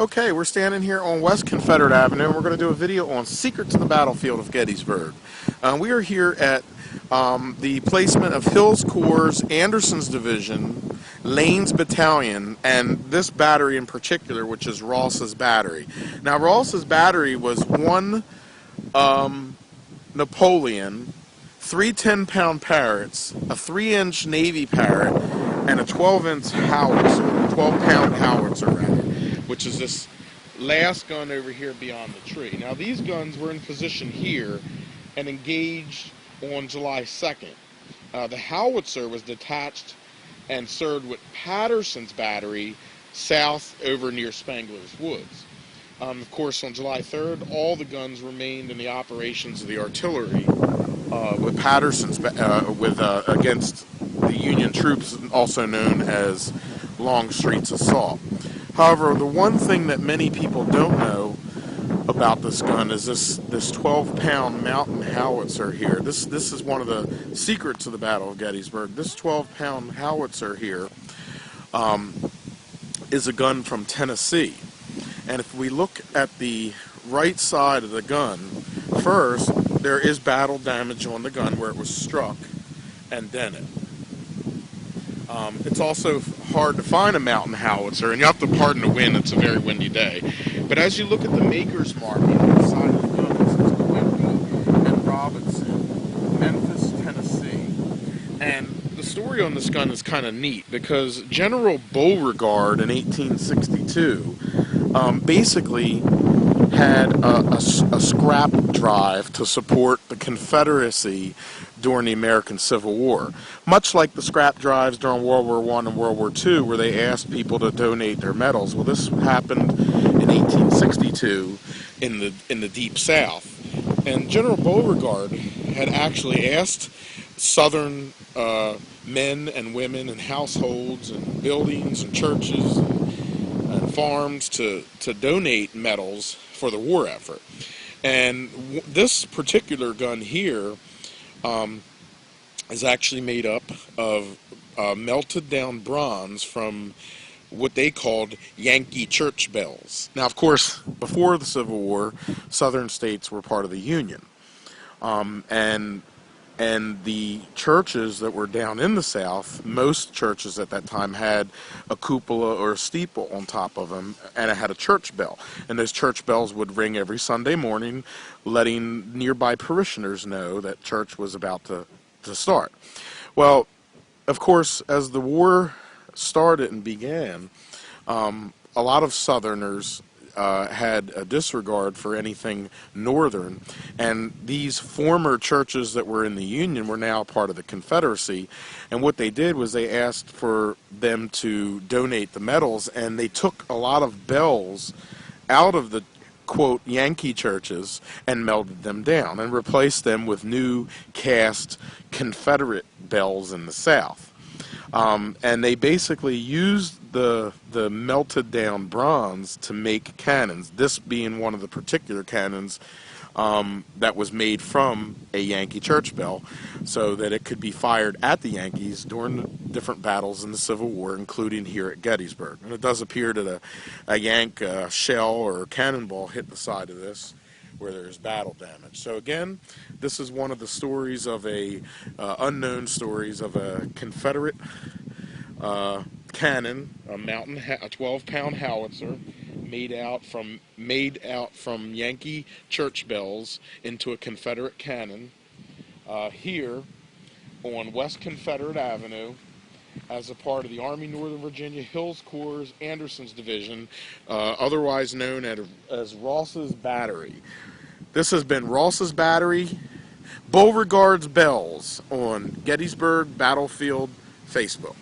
Okay, we're standing here on West Confederate Avenue, and we're going to do a video on Secrets of the Battlefield of Gettysburg. We are here at the placement of Hill's Corps, Anderson's Division, Lane's Battalion, and this battery in particular, which is Ross's Battery. Now, Ross's Battery was one Napoleon, three 10-pound Parrots, a 3-inch Navy Parrot, and a 12-inch howitzer, 12-pound howitzer, rather, which is this last gun over here beyond the tree. Now, these guns were in position here and engaged on July 2nd. The howitzer was detached and served with Patterson's battery south over near Spangler's Woods. Of course, on July 3rd, all the guns remained in the operations of the artillery with Patterson's against the Union troops, also known as Longstreet's assault. However, the one thing that many people don't know about this gun is this 12-pound mountain howitzer here. This is one of the secrets of the Battle of Gettysburg. This 12-pound howitzer here is a gun from Tennessee. And if we look at the right side of the gun, first, there is battle damage on the gun where it was struck and dented. It's also hard to find a mountain howitzer, and you have to pardon the wind, it's a very windy day. But as you look at the maker's mark on the side of the gun, it says Quimby and Robinson, Memphis, Tennessee. And the story on this gun is kind of neat because General Beauregard in 1862 basically had a scrap drive to support the Confederacy during the American Civil War. Much like the scrap drives during World War I and World War II, where they asked people to donate their medals. Well, this happened in 1862 in the Deep South. And General Beauregard had actually asked Southern men and women and households and buildings and churches and farms to donate medals for the war effort. And this particular gun here is actually made up of melted down bronze from what they called Yankee church bells. Now, of course, before the Civil War, Southern states were part of the Union. And the churches that were down in the South, most churches at that time had a cupola or a steeple on top of them, and it had a church bell. And those church bells would ring every Sunday morning, letting nearby parishioners know that church was about to start. Well, of course, as the war started and began, a lot of Southerners had a disregard for anything Northern, and these former churches that were in the Union were now part of the Confederacy, and what they did was they asked for them to donate the medals, and they took a lot of bells out of the quote Yankee churches and melted them down and replaced them with new cast Confederate bells in the South. And they basically used the melted down bronze to make cannons, this being one of the particular cannons that was made from a Yankee church bell, so that it could be fired at the Yankees during the different battles in the Civil War, including here at Gettysburg. And it does appear that a Yank shell or cannonball hit the side of this where there's battle damage. So again, this is one of the stories of unknown stories of a Confederate cannon, a 12-pound howitzer made out from Yankee church bells into a Confederate cannon here on West Confederate Avenue as a part of the Army Northern Virginia Hills Corps, Anderson's Division, otherwise known as Ross's Battery. This has been Ross's Battery, Beauregard's Bells on Gettysburg Battlefield Facebook.